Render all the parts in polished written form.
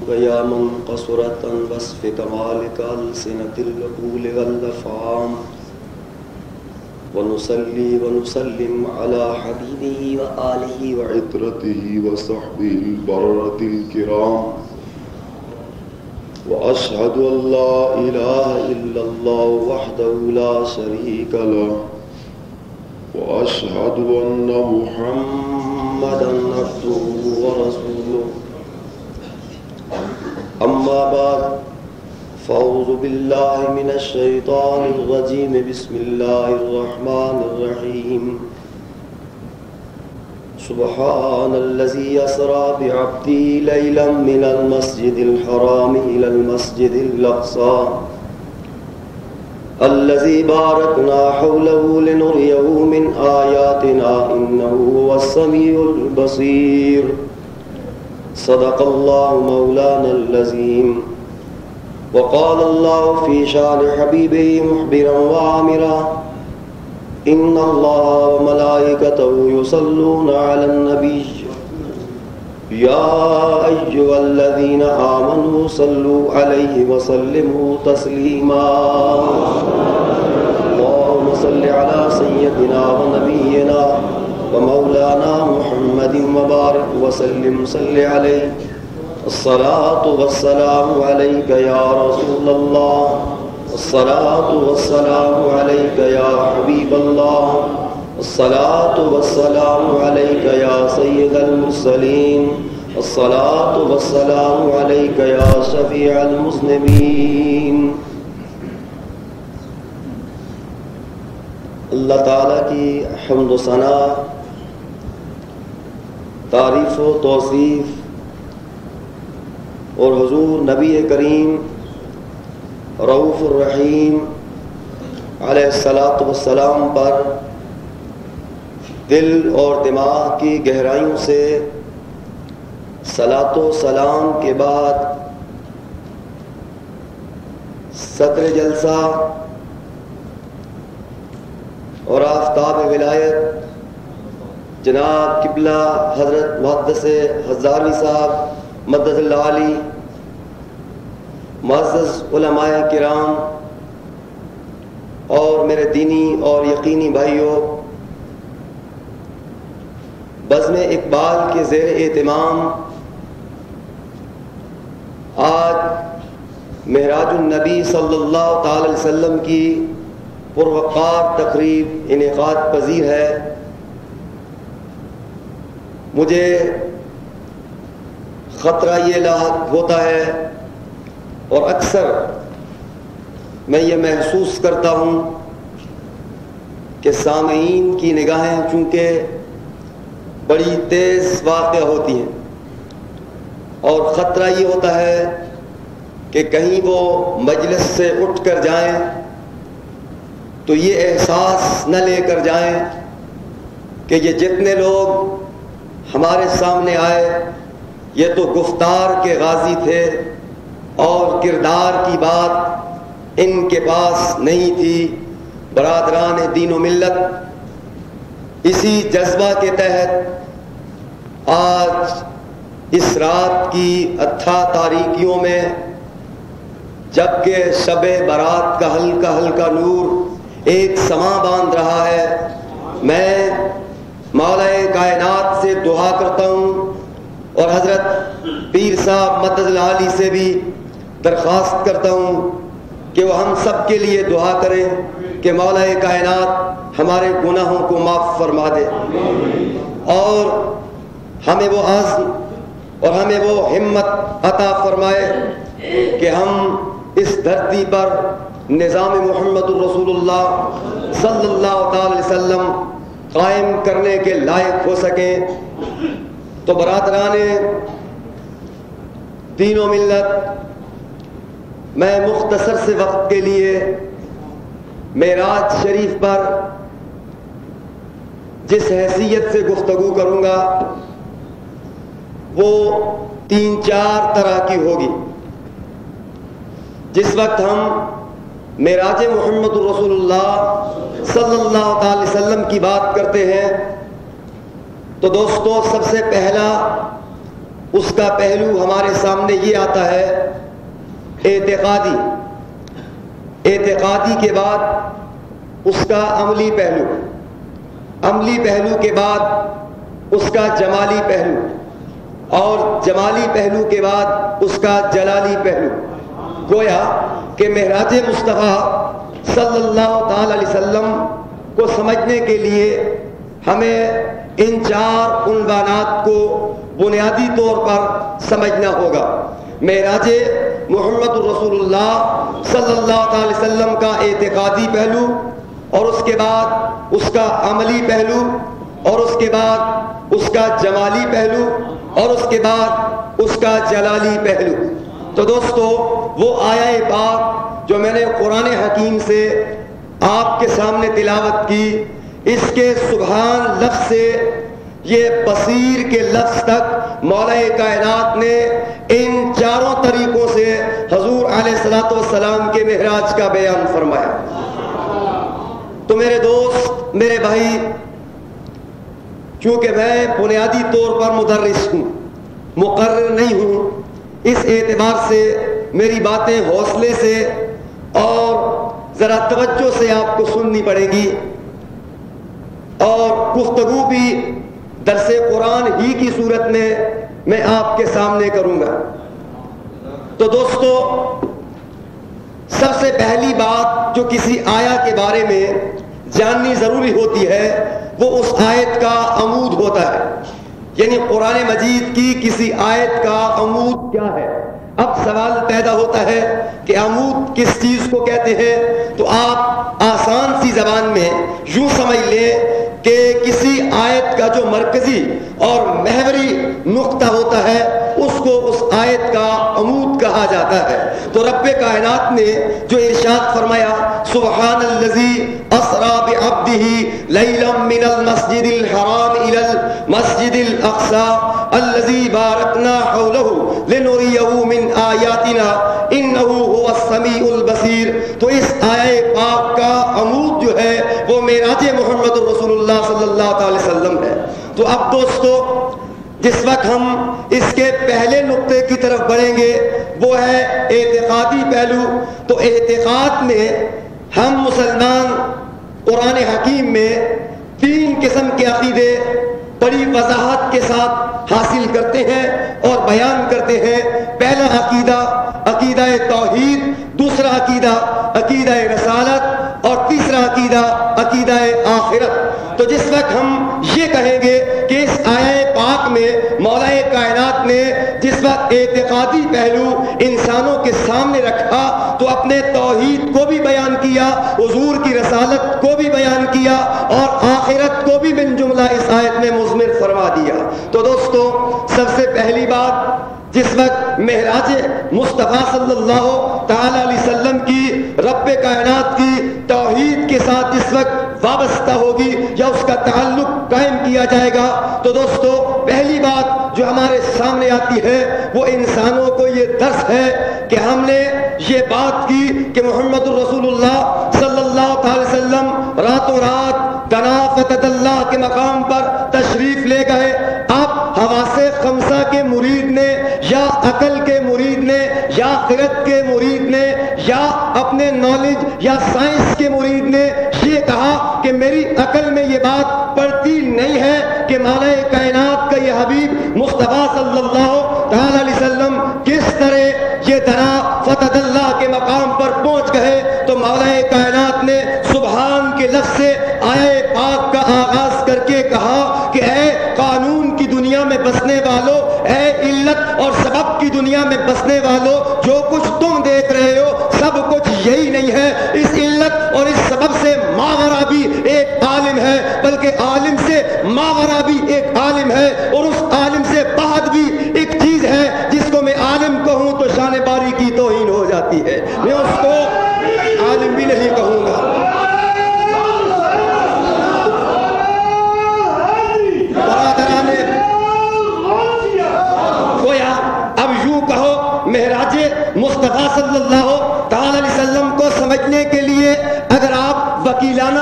ويا من قصرت عن وصف كمالك ألسنة العقول والأفهام ونصلي ونسلم على حبيبه وآله وعطرته وصحبه البررة الكرام وأشهد أن لا إله إلا الله وحده لا شريك له وأشهد أن محمدا عبده ورسوله أما بعد فأعوذ بالله من الشيطان الرجيم بسم الله الرحمن الرحيم سبحان الذي أسرى بعبده ليلا من المسجد الحرام إلى المسجد الأقصى الذي باركنا حوله لنريه من آياتنا إنه هو السميع البصير صدق الله مولانا العظيم وقال الله في شان حبيبه مخبرا وعامرا إن الله وملائكته يصلون على النبي يا أيها الذين آمنوا صلوا عليه وسلموا تسليما اللهم صل على سيدنا ونبينا ومولانا محمد وبارك وسلم صل عليه الصلاة والسلام عليك يا رسول الله الصلاة والسلام عليك يا حبيب الله الصلاة والسلام عليك يا سيد المرسلين الصلاة والسلام عليك يا شفيع المذنبين. اللہ تعالیٰ کی حمد و ثنا، تعریف و توصیف اور حضور نبی کریم رؤوف الرحیم علیہ الصلاۃ والسلام پر دل اور دماغ کی گہرائیوں سے صلاۃ و سلام کے بعد صدر جلسہ اور آفتاب ولایت جناب قبلہ حضرت محدث ہزاروی صاحب مدد اللہ علی، معزز علماء کرام اور میرے دینی اور یقینی بھائیوں، بزم اقبال کے زیر اہتمام آج معراج النبی صلی اللہ تعالی علیہ وسلم کی پروقار تقریب انعقاد پذیر ہے۔ مجھے خطرہ یہ لاحق ہوتا ہے اور اکثر میں یہ محسوس کرتا ہوں کہ سامعین کی نگاہیں چونکہ بڑی تیز واقع ہوتی ہیں اور خطرہ یہ ہوتا ہے کہ کہیں وہ مجلس سے اٹھ کر جائیں تو یہ احساس نہ لے کر جائیں کہ یہ جتنے لوگ ہمارے سامنے آئے یہ تو گفتار کے غازی تھے اور کردار کی بات ان کے پاس نہیں تھی۔ برادران دین و ملت، اسی جذبہ کے تحت آج اس رات کی اتھا تاریکیوں میں جبکہ شب برات کا ہلکا ہلکا نور ایک سما باندھ رہا ہے، میں مولا کائنات سے دعا کرتا ہوں اور حضرت پیر صاحب مدد علی سے بھی درخواست کرتا ہوں کہ وہ ہم سب کے لیے دعا کریں کہ مولا کائنات ہمارے گناہوں کو معاف فرما دے اور ہمیں وہ عزم اور ہمیں وہ ہمت عطا فرمائے کہ ہم اس دھرتی پر نظام محمد الرسول اللہ صلی اللہ تعالی علیہ وسلم قائم کرنے کے لائق ہو سکیں۔ تو برادران دین و ملت، میں مختصر سے وقت کے لیے معراج شریف پر جس حیثیت سے گفتگو کروں گا وہ 3-4 طرح کی ہوگی۔ جس وقت ہم معراج محمد رسول اللہ صلی اللہ تعالی وسلم کی بات کرتے ہیں تو دوستو سب سے پہلا اس کا پہلو ہمارے سامنے یہ آتا ہے اعتقادی۔ اعتقادی کے بعد اس کا عملی پہلو، عملی پہلو کے بعد اس کا جمالی پہلو، اور جمالی پہلو کے بعد اس کا جلالی پہلو۔ گویا کہ معراج مصطفیٰ صلی اللہ تعالی علیہ وسلم کو سمجھنے کے لیے ہمیں ان 4 عنوانات کو بنیادی طور پر سمجھنا ہوگا۔ معراج محمد رسول اللہ صلی اللہ تعالی وسلم کا اعتقادی پہلو، اور اس کے بعد اس کا عملی پہلو، اور اس کے بعد اس کا جمالی پہلو، اور اس کے بعد اس کا جلالی پہلو۔ تو دوستو وہ آیہ پاک جو میں نے قرآن حکیم سے آپ کے سامنے تلاوت کی، اس کے سبحان لفظ سے یہ بصیر کے لفظ تک مولا کائنات نے ان 4 طریقوں سے حضور علیہ الصلوۃ والسلام کے معراج کا بیان فرمایا۔ تو میرے دوست، میرے بھائی، چونکہ میں بنیادی طور پر مدرس ہوں، مقرر نہیں ہوں، اس اعتبار سے میری باتیں حوصلے سے اور ذرا توجہ سے آپ کو سننی پڑے گی، اور گفتگو بھی درس قرآن ہی کی صورت میں آپ کے سامنے کروں گا۔ تو دوستو سب سے پہلی بات جو کسی آیت کے بارے میں جاننی ضروری ہوتی ہے وہ اس آیت کا عمود ہوتا ہے، یعنی قرآن مجید کی کسی آیت کا عمود کیا ہے۔ اب سوال پیدا ہوتا ہے کہ عمود کس چیز کو کہتے ہیں؟ تو آپ آسان سی زبان میں یوں سمجھ لیں کہ کسی آیت کا جو مرکزی اور محوری نقطہ ہوتا ہے اس کو اس آیت کا عمود کہا جاتا ہے۔ تو رب کائنات نے جو ارشاد فرمایا سبحان الذی اسری بعبدہ لیلا من المسجد الحرام الی المسجد الاقصی الذی بارکنا حولہ لنریہ من آیاتنا انہ هو السمیع البصیر۔ تو اس آیہ پاک کا عمود جو ہے وہ معراج محمد رسول اللہ صلی اللہ تعالی وسلم ہے۔ تو اب دوستو جس وقت ہم اس کے پہلے نقطے کی طرف بڑھیں گے وہ ہے اعتقادی پہلو۔ تو اعتقاد میں ہم مسلمان قرآن حکیم میں 3 قسم کے عقیدے بڑی وضاحت کے ساتھ حاصل کرتے ہیں اور بیان کرتے ہیں۔ پہلا عقیدہ عقیدہ توحید، دوسرا عقیدہ عقیدہ رسالت، اور تیسرا عقیدہ عقیدہ آخرت۔ تو جس وقت ہم یہ کہیں گے کہ اس آیہ پاک میں مولا کائنات نے جس وقت اعتقادی پہلو انسانوں کے سامنے رکھا تو اپنے توحید کو بھی بیان کیا، حضور کی رسالت کو بھی بیان کیا، اور آخرت کو بھی من جملہ اس آیت میں مضمر فرما دیا۔ تو دوستو سب سے پہلی بات جس وقت معراج مصطفیٰ صلی اللہ تعالی علیہ وسلم کی رب کائنات کی توحید کے ساتھ جس وقت وابستہ ہوگی یا اس کا تعلق قائم کیا جائے گا تو دوستو پہلی بات جو ہمارے سامنے آتی ہے وہ انسانوں کو یہ درس ہے کہ ہم نے یہ بات کی کہ محمد رسول اللہ صلی اللہ تعالی وسلم راتوں رات تنافت اللہ کے مقام پر تشریف لے گئے۔ اب حواس خمسہ کے مرید نے یا عقل کے مرید نے یا خرد کے مرید نے یا اپنے نالج یا سائنس کے مرید نے یہ کہا کہ میری عقل میں یہ بات پڑتی نہیں ہے کہ مولا کائنات کا یہ حبیب مصطفیٰ صلی اللہ تعالی علیہ وسلم کس طرح یہ تنافت اللہ کے مقام پر پہنچ گئے۔ تو مولا کائنات نے سبحان کے لفظ سے آیہ پاک کا آغاز کر کے کہا کہ اے قانون کی دنیا میں بسنے والوں، اے علت اور سبب کی دنیا میں بسنے والوں، جو کچھ تم دیکھ رہے ہو سب کچھ یہی نہیں ہے۔ اس علت اور اس سبب سے ماورا بھی ایک عالم ہے، بلکہ عالم سے ماورا بھی ایک عالم ہے، اور اس عالم سے بعد بھی ایک چیز ہے جس کو میں عالم کہوں تو شان باری کی توہین ہو جاتی ہے، میں اس کو عالم بھی نہیں کہوں گا۔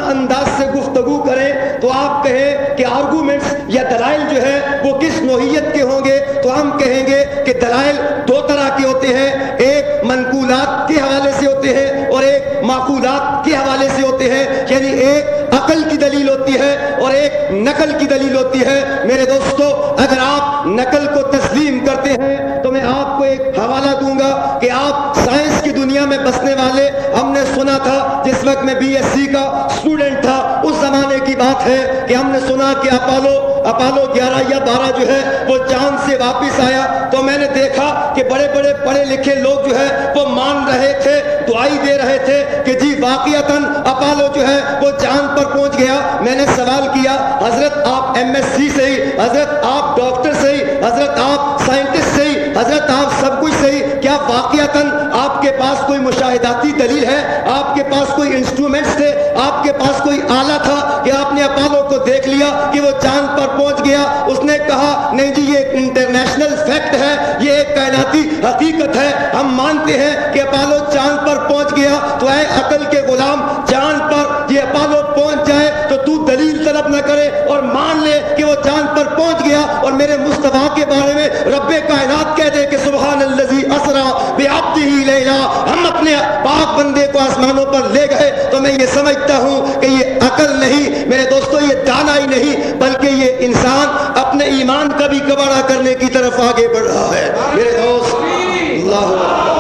انداز سے گفتگو کریں تو آپ کہیں کہ آرگومنٹس یا دلائل جو ہے وہ کس نوعیت کے ہوں گے، تو ہم کہیں گے کہ دلائل دو طرح کے ہوتے ہیں، ایک منقولات کے حوالے سے ہوتے ہیں اور ایک معقولات کے حوالے سے ہوتے ہیں، یعنی ایک عقل کی دلیل ہوتی ہے اور ایک نقل کی دلیل ہوتی ہے۔ میرے دوستو، اگر آپ نقل کو تسلیم کرتے ہیں تو میں آپ کو ایک حوالہ دوں گا کہ آپ سائنس کی دنیا میں بسنے والے، ہم نے سنا تھا جس وقت میں بی ایس سی کا اسٹوڈنٹ تھا، اس زمانے کی بات ہے کہ ہم نے سنا کہ اپولو 11 یا 12 جو ہے وہ چاند سے واپس آیا، تو میں نے دیکھا کہ بڑے بڑے پڑھے لکھے لوگ جو ہے وہ مان رہے تھے، دعائی دے رہے تھے کہ جی واقعتاً اپولو جو ہے وہ چاند پر پہنچ گیا۔ میں نے سوال کیا، حضرت آپ ایم ایس سی سے ہی، حضرت آپ ڈاکٹر سے ہی، حضرت آپ سائنٹسٹ سے ہی، حضرت آپ سب کچھ سے ہی، کیا واقعتاً آپ کے پاس کوئی مشاہداتی دلیل ہے؟ آپ کے پاس کوئی انسٹرومنٹس تھے؟ آپ کے پاس کوئی آلہ تھا کہ آپ نے اپولو کو دیکھ لیا کہ وہ چاند پر پہنچ گیا؟ اس نے کہا نہیں جی، یہ ایک انٹرنیشنل فیکٹ ہے، یہ ایک کائناتی حقیقت ہے، ہم مانتے ہیں کہ اپولو چاند پر پہنچ گیا۔ تو اے عقل کے غلام، چاند پر یہ اپولو پہنچ جائے تو تو دلیل طلب نہ کرے اور مان لے کہ وہ چاند پر پہنچ گیا، اور میرے مصطفیٰ کے بارے میں رب کائنات کہہ دے کہ سبحان الذی اسری بعبدہ لیلا، ہم اپنے پاک بندے کو آسمانوں پر لے گئے۔ تو میں یہ سمجھتا ہوں کہ یہ عقل نہیں میرے دوستو، یہ دانائی نہیں، بلکہ یہ انسان اپنے ایمان کا بھی کباڑہ کرنے کی طرف آگے بڑھ رہا ہے۔ میرے دوست، اللہ اکبر۔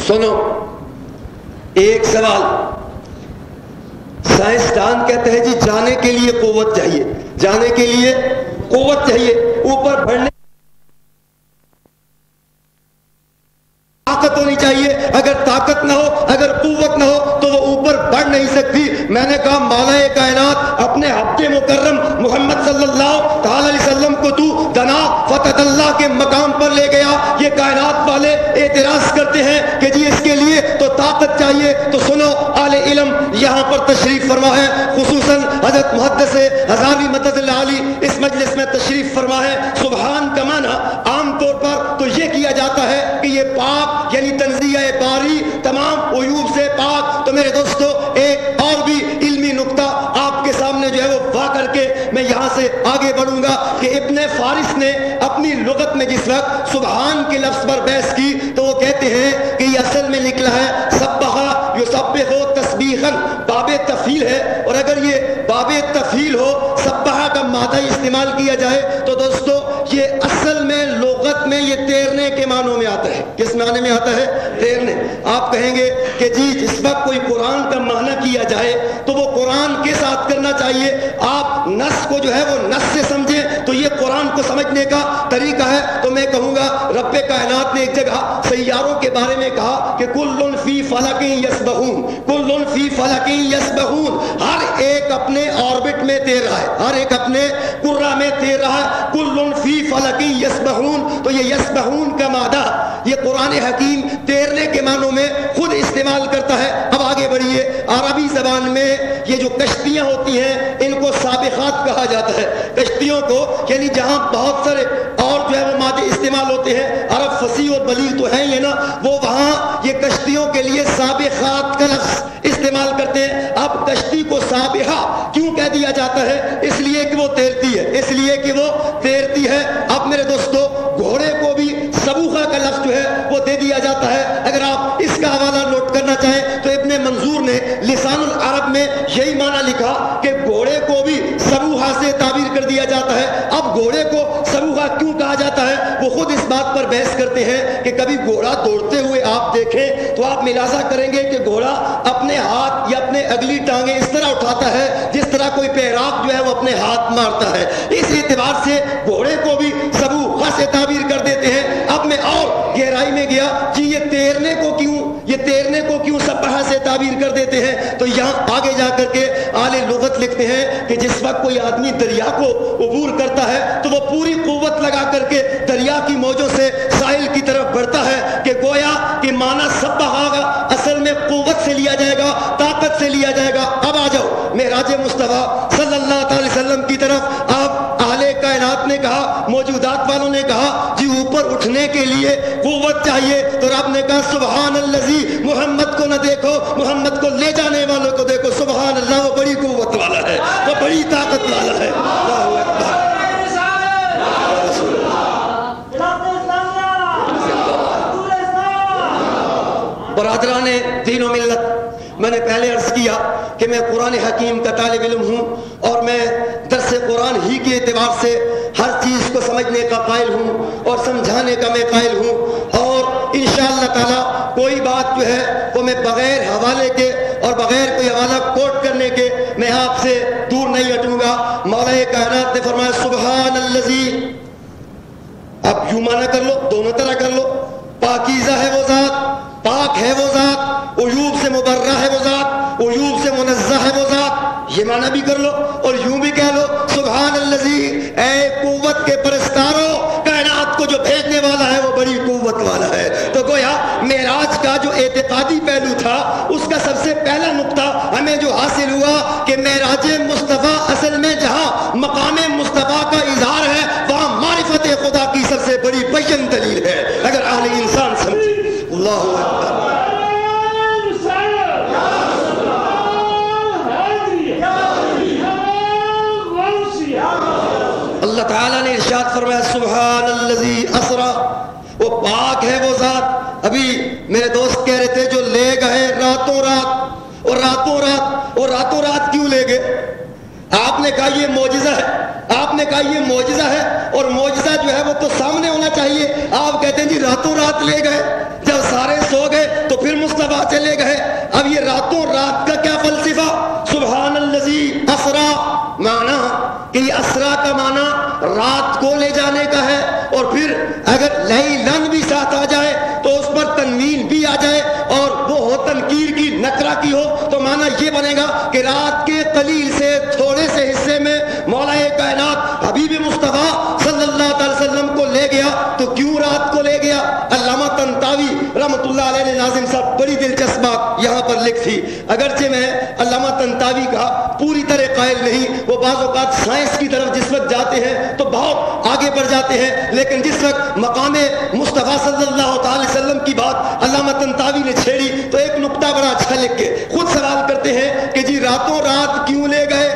سنو ایک سوال، سائنسدان کہتے ہیں جی جانے کے لیے قوت چاہیے، جانے کے لیے قوت چاہیے، اوپر بڑھنے طاقت ہونی چاہیے، اگر طاقت نہ ہو، اگر قوت نہ ہو تو وہ اوپر بڑھ نہیں سکتی۔ میں نے کہا مولا کائنات اپنے حبیب مکرم محمد صلی اللہ تعالی علیہ وسلم کو تو دنا فتح اللہ کے مقام پر لے گیا، یہ کائنات والے اعتراض کرتے ہیں کہ جی اس کے لیے تو طاقت چاہیے۔ تو سنو، اہل علم یہاں پر تشریف فرما ہے، خصوصاً حضرت محدث ہزاروی مدد اللہ علی اس مجلس میں تشریف فرما ہے۔ سبحان کا معنی عام طور پر تو یہ کیا جاتا ہے کہ یہ پاک، یعنی تنزیہ باری، تمام عیوب سے پاک۔ تو میرے دوستو ایک اور بھی علمی نقطہ آپ کے سامنے جو ہے وہ واضح کر کے میں یہاں سے آگے بڑھوں گا کہ ابن فارس نے اپنی لغت میں جس وقت سبحان کے لفظ پر بحث کی تو وہ کہتے ہیں کہ یہ اصل میں نکلا ہے سبح یسبح تسبیحا، باب تفعیل ہے، اور اگر یہ باب تفعیل ہو، سبح کا مادہ استعمال کیا جائے تو دوستو یہ اصل میں لغت میں یہ تیرنے کے معنوں میں آتا ہے۔ کس معنی میں آتا ہے؟ تیرنے۔ آپ کہیں گے کہ جی جس وقت کوئی قرآن کا معنی کیا جائے تو وہ قرآن کے ساتھ کرنا چاہیے، آپ نص کو جو ہے وہ نص سے سمجھیں تو یہ قرآن کو سمجھنے کا طریقہ ہے۔ تو میں کہوں گا رب کائنات نے ایک جگہ سیاروں کے بارے میں کہا کہ کل فی فلک یسبحون، کل فی فلک یسبحون، ہر ایک اپنے آربٹ میں تیر رہا ہے، ہر ایک اپنے کرہ میں تیر رہا ہے، کل فی فلک یسبحون۔ تو یہ یسبحون کا مادہ یہ قرآن حکیم تیرنے کے معنوں میں خود استعمال کرتا ہے۔ اب آگے بڑھیے، عربی زبان میں یہ جو کشتیاں ہوتی ہیں ان کو سابقات کہا جاتا ہے، کشتیوں کو، یعنی جہاں بہت سارے اور جو ہے وہ مادے استعمال ہوتے ہیں، عرب فصیح اور بلیغ تو ہیں یہ نا، وہ وہاں یہ کشتیوں کے لیے سابقات کا لفظ استعمال کرتے ہیں۔ اب کشتی کو سابقہ کیوں کہہ دیا جاتا ہے؟ اس لیے کہ وہ تیرتی ہے، اس لیے کہ وہ تیرتی ہے۔ اب میرے دوستو گھوڑے کو بھی سبوخہ کا لفظ جو ہے وہ دے دیا جاتا ہے۔ اگر آپ اس کا حوالہ نوٹ کرنا چاہیں تو ابن منظور نے لسان العرب میں یہی معنی لکھا کہ گھوڑے کو بھی سبوخہ سے تعبیر کر دیا جاتا ہے۔ اب گھوڑے کو سبوخہ کیوں کہا جاتا ہے وہ خود اس بات پر بحث کرتے ہیں کہ کبھی گھوڑا دوڑتے ہوئے آپ دیکھیں تو آپ ملاحظہ کریں گے کہ گھوڑا اپنے ہاتھ یا اپنے اگلی ٹانگیں اس طرح اٹھاتا ہے جس طرح کوئی پیراک جو ہے وہ اپنے ہاتھ مارتا ہے۔ اس اعتبار سے گھوڑے کو بھی سبوخہ سے تعبیر کر دیتے ہیں۔ اب میں اور گہرائی میں گیا، جی یہ تیرنے کو کیوں سبحہ سے تعبیر کر دیتے ہیں؟ تو یہاں آگے جا کر کے اہل لغت لکھتے ہیں کہ جس وقت کوئی آدمی دریا کو عبور کرتا ہے تو وہ پوری قوت لگا کر کے دریا کی موجوں سے ساحل کی طرف بڑھتا ہے، کہ گویا کہ معنی سبحہ کا اصل میں قوت سے لیا جائے گا، طاقت سے لیا جائے گا۔ اب آ جاؤ معراج مصطفیٰ صلی اللہ تعالی وسلم کی طرف۔ آپ اہل کائنات نے کہا موجودات والوں نے کہا جی اوپر اٹھنے کے لیے قوت چاہیے، تو رب نے کہا سبحان الذی، محمد کو نہ دیکھو، محمد کو لے جانے والوں کو دیکھو، سبحان اللہ، وہ بڑی قوت والا ہے، وہ بڑی طاقت والا ہے۔ اللہ اکبر۔ برادران دین و ملت، میں نے پہلے عرض کیا کہ میں قرآن حکیم کا طالب علم ہوں اور میں درس قرآن ہی کے اعتبار سے ہر چیز کو سمجھنے کا قائل ہوں اور سمجھانے کا میں قائل ہوں، اور انشاءاللہ تعالیٰ کوئی بات جو ہے وہ میں بغیر حوالے کے اور بغیر کوئی حوالہ کوٹ کرنے کے میں آپ سے دور نہیں ہٹوں گا۔ مولا کائنات نے فرمایا سبحان الذی، اب یوں معنی کر لو، دونوں طرح کر لو، پاکیزہ ہے وہ ذات، پاک ہے وہ ذات، عیوب سے مبرہ ہے وہ ذات، عیوب سے منزہ ہے وہ ذات، یہ معنی بھی کر لو، اور یوں بھی کہہ لو سبحان الذی، اے قوت کے پرستاروں، کائنات کو جو بھیجنے والا ہے وہ بڑی قوت والا ہے۔ تو گویا معراج کا جو اعتقادی پہلو تھا اس کا سب سے پہلا نقطہ ہمیں جو حاصل ہوا کہ معراج مصطفیٰ اصل میں جہاں مقام مصطفیٰ کا اظہار ہے وہاں معرفت خدا کی سب سے بڑی بیان دلیل ہے، اگر اہل انسان سمجھے۔ اللہ اکبر۔ اللہ تعالیٰ نے ارشاد فرمایا سبحان الذی اسرا، وہ پاک ہے وہ ذات۔ ابھی میرے دوست کہہ رہے تھے جو لے گئے راتوں رات، اور راتوں رات، اور راتوں رات کیوں لے گئے؟ آپ نے کہا یہ معجزہ ہے، آپ نے کہا یہ معجزہ ہے، اور معجزہ جو ہے وہ تو سامنے ہونا چاہیے۔ آپ کہتے ہیں جی راتوں رات لے گئے، جب سارے سو گئے تو پھر مصطفیٰ چلے گئے۔ اب یہ راتوں رات کا کیا فلسفہ؟ سبحان الذی اسرا، معنی کہ یہ اسرا کا معنی رات کو لے جانے کا ہے، اور پھر اگر لیلن بھی ساتھ آ جائے تو اس پر تنوین بھی آ جائے اور وہ ہو تنکیر کی، نکرہ کی ہو، تو معنی یہ بنے گا کہ رات کے قلیل سے تھوڑے سے حصے میں مولا کائنات حبیب مصطفیٰ صلی اللہ علیہ وسلم کو لے گیا۔ تو کیوں رات کو لے گیا؟ علامہ طنطاوی رحمۃ اللہ علیہ نے ناظم صاحب بڑی دلچسپ بات یہاں پر لکھی، اگرچہ میں علامہ طنطاوی کا پوری طرح قائل نہیں، وہ بعض اوقات سائنس کی طرف جس وقت جاتے ہیں تو بہت آگے بڑھ جاتے ہیں، لیکن جس وقت مقام مصطفیٰ صلی اللہ تعالی وسلم کی بات علامہ طنطاوی نے چھیڑی تو ایک نقطہ بڑا اچھا لکھ کے خود سوال کرتے ہیں کہ جی راتوں رات کیوں لے گئے؟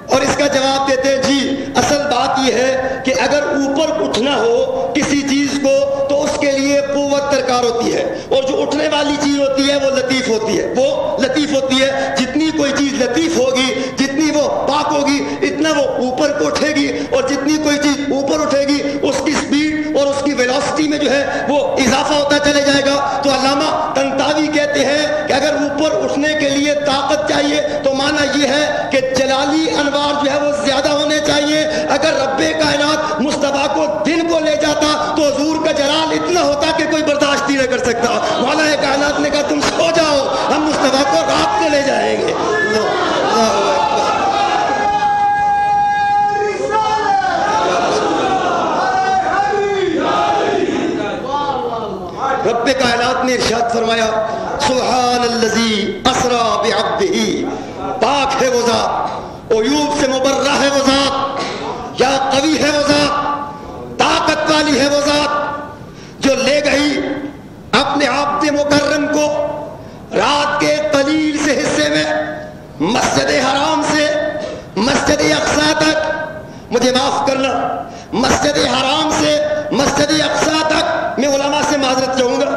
اور اس کا جواب دیتے ہیں جی اصل بات یہ ہے کہ اگر اوپر اٹھنا ہو کسی چیز کو تو اس کے لیے قوت درکار ہوتی ہے، اور جو اٹھنے والی چیز ہوتی ہے وہ لطیف ہوتی ہے، وہ لطیف ہوتی ہے۔ جتنی کوئی چیز لطیف ہوگی، جتنی وہ پاک ہوگی، اتنا وہ اوپر کو اٹھے گی، اور جتنی کوئی چیز اوپر اٹھے گی اس کی سپیڈ اور اس کی ویلوسٹی میں جو ہے وہ اضافہ ہوتا چلے جائے گا۔ تو علامہ طنطاوی کہتے ہیں کہ اگر اوپر اٹھنے کے لیے طاقت چاہیے تو معنی یہ ہے کہ جلالی انوار جو ہے وہ زیادہ ہونے چاہیے۔ اگر رب کائنات مصطفیٰ کو دن کو لے جاتا تو حضور کا جلال اتنا ہوتا کہ کوئی برداشت ہی نہ کر سکتا۔ مولا کائنات نے کہا تم سو جاؤ، ہم مصطفیٰ کو رات کو لے جائیں گے۔ رب کائنات نے ارشاد فرمایا سبحان الذی اسرا بعبدہ، پاک ہے وہ ذات، عیوب سے مبرہ ہے وہ ذات، یا قوی ہے وہ ذات، طاقت والی ہے وہ ذات جو لے گئی اپنے عبد مکرم کو رات کے قلیل سے حصے میں مسجد حرام سے مسجد اقصی تک، مجھے معاف کرنا، مسجد حرام سے مسجد اقصی تک، میں علماء سے معذرت چاہوں گا،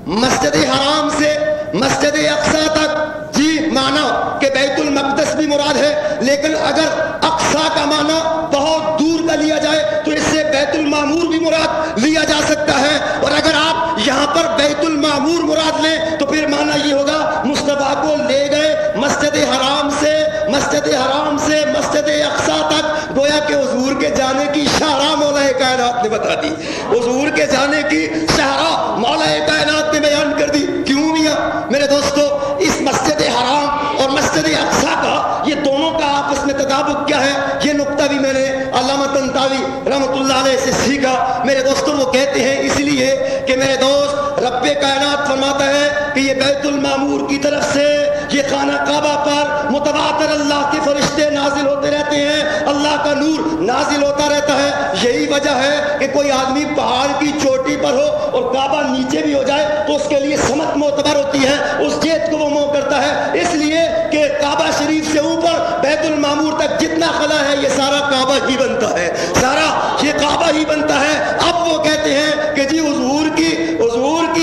مسجد حرام سے مسجد اقصی تک، جی معنی کہ بیت المقدس بھی مراد ہے، لیکن اگر اقصی کا معنی بہت دور کا لیا جائے تو اس سے بیت المعمور بھی مراد لیا جا سکتا ہے، اور اگر آپ یہاں پر بیت المعمور مراد لیں تو پھر معنی یہ ہوگا مصطفیٰ کو لے گئے مسجد حرام سے مسجد اقصی تک، گویا کہ حضور کے جانے کی شاہراہ مولا کائنات نے بتا دی، حضور کے جانے کی شاہراہ مولا کائنات نے بیان کر دی۔ کیوں میاں میرے دوستو، اس مسجد حرام اور مسجد اقصی کا یہ دونوں کا آپس میں تطابق کیا ہے، یہ نقطہ بھی میں نے علامہ طنطاوی رحمۃ اللہ علیہ سے سیکھا۔ میرے دوستوں وہ کہتے ہیں اس لیے کہ میرے دوست رب کائنات فرماتا ہے کہ یہ بیت المعمور کی طرف سے یہ خانہ کعبہ پر متواتر اللہ کے فرشتے نازل ہوتے رہتے ہیں، اللہ کا نور نازل ہوتا رہتا ہے۔ یہی وجہ ہے کہ کوئی آدمی پہاڑ کی چوٹی پر ہو اور کعبہ نیچے بھی ہو جائے تو اس کے لیے سمت معتبر ہوتی ہے، اس جیت کو وہ منہ کرتا ہے، اس لیے کہ کعبہ شریف سے اوپر بیت المعمور تک جتنا خلا ہے یہ سارا کعبہ ہی بنتا ہے، سارا یہ کعبہ ہی بنتا ہے۔ اب وہ کہتے ہیں کہ جی حضور کی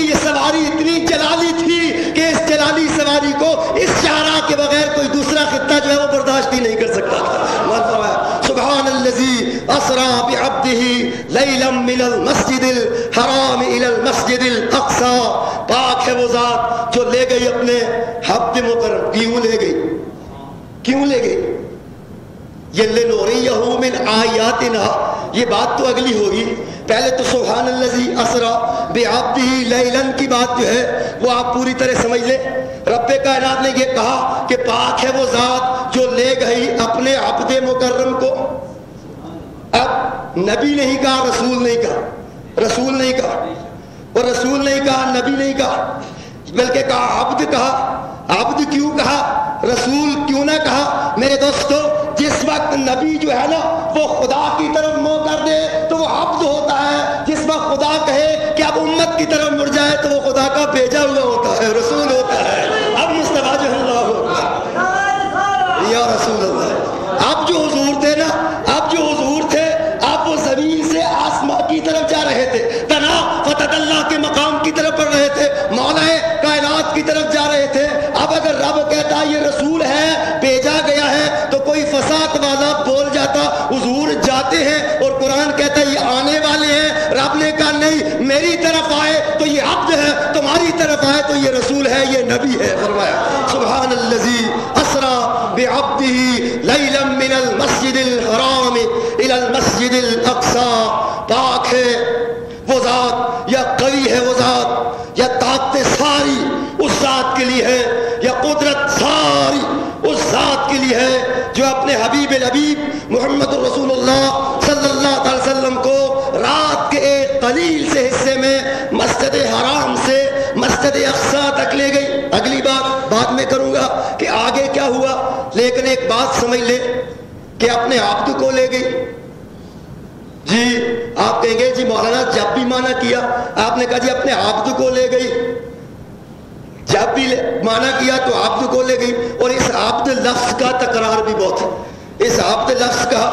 یہ سواری اتنی جلالی تھی کہ اس جلالی سواری کو اس شاہراہ کے بغیر کوئی دوسرا خطہ جو ہے وہ برداشت ہی نہیں کر سکتا تھا۔ سبحان الذی اسری بعبدہ لیلا من المسجد الحرام الى المسجد الاقصی، پاک ہے وہ ذات جو لے گئی اپنے عبد مکرم۔ کیوں لے گئی؟ یہ لنوریہ من آیاتنا، یہ بات تو اگلی ہوگی، پہلے تو سبحان الذی اسری بعبدہ لیلا کی بات جو ہے وہ آپ پوری طرح سمجھ لیں۔ رب کائنات نے یہ کہا کہ پاک ہے وہ ذات جو لے گئی اپنے عبد مکرم کو۔ اب نبی نہیں کہا، رسول نہیں کہا، رسول نہیں کہا، اور رسول نہیں کہا، نبی نہیں کہا، بلکہ کہا عبد کہا۔ عبد کیوں کہا، رسول کیوں نہ کہا؟ میرے دوستو، جس وقت نبی جو ہے نا وہ خدا کی طرف منہ کر دے تو وہ عبد ہوتا ہے، جس وقت خدا کہے کہ اب امت کی طرف مڑ جائے تو وہ خدا کا بھیجا ہوا ہوتا ہے، رسول ہوتا ہے۔ اب مصطفیٰ جو اللہ ہوتا ہے یا رسول اللہ۔ اب جو حضور تھے نا، اب جو حضور تھے، اب وہ زمین سے آسمان کی طرف جا رہے تھے، تنا فتح اللہ کے مقام کی طرف بڑھ رہے تھے، مولا کائنات کی طرف جا رہے تھے۔ اب اگر رب کہتا یہ رسول ہے، بھیجا گیا ہے، تو کوئی فساد والا بول جاتا حضور جاتے ہیں، اور قرآن کہتا یہ آنے والے ہیں۔ رب نے کہا نہیں، میری طرف آئے تو یہ عبد ہے، تمہاری طرف آئے تو یہ رسول ہے، یہ نبی ہے۔ فرمایا سبحان الذی اسری بعبدہ لیلا من المسجد الحرام الى المسجد الاقصی، پاک ہے وہ ذات، یا قوی ہے وہ ذات، یا طاقت ساری اس ذات کے لیے ہے، یا قدرت ساری اس ذات کے لیے ہے جو اپنے حبیب الحبیب محمد رسول اللہ صلی اللہ علیہ وسلم کو رات کے ایک قلیل سے حصے میں مسجد حرام سے مسجد اقصی تک لے گئی۔ اگلی بات بعد میں کروں گا کہ آگے کیا ہوا، لیکن ایک بات سمجھ لے کہ اپنے عبد کو لے گئی۔ جی آپ کہیں گے جی مولانا جب بھی معنی کیا آپ نے کہا جی اپنے عبد کو لے گئی، جب بھی معنی کیا تو عبد کو لے گئی، اور اس عبد لفظ کا تکرار بھی بہت ہے، اس عبد لفظ کا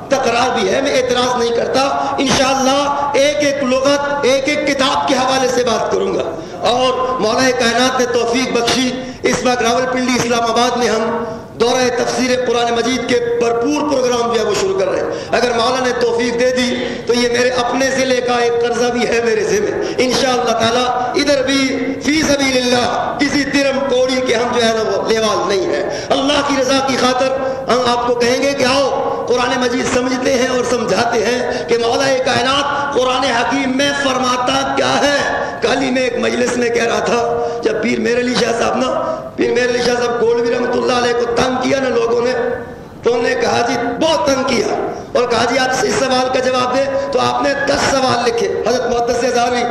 تکرار بھی ہے، میں اعتراض نہیں کرتا، انشاءاللہ ایک ایک لغت ایک ایک کتاب کے حوالے سے بات کروں گا۔ اور مولا کائنات نے توفیق بخشی، اس وقت راولپنڈی اسلام آباد میں ہم دورہ تفسیر قرآن مجید کے بھرپور پروگرام جو ہے وہ شروع کر رہے ہیں۔ اگر مولا نے توفیق دے دی تو یہ میرے اپنے ضلع کا ایک قرضہ بھی ہے میرے ذمہ، انشاءاللہ تعالی ادھر بھی فی سبیل اللہ کسی درم کوڑی کے ہم جو ہے نا وہ لیوال نہیں ہے، اللہ کی رضا کی خاطر ہم آپ کو کہیں گے کہ آؤ قرآن مجید سمجھتے ہیں اور سمجھاتے ہیں کہ مولا کائنات قرآن حکیم میں فرماتا کیا ہے۔ کل ہی میں ایک مجلس میں کہہ رہا تھا، جب پیر میر علی شاہ صاحب پیر میر علی شاہ صاحب گولوی رحمۃ اللہ علیہ کو تنگ کیا نا لوگوں نے، تو انہوں نے کہا جی بہت تنگ کیا، اور کہا جی آپ اس سوال کا جواب دیں، تو آپ نے 10 سوال لکھے۔ حضرت محدث ہزاروی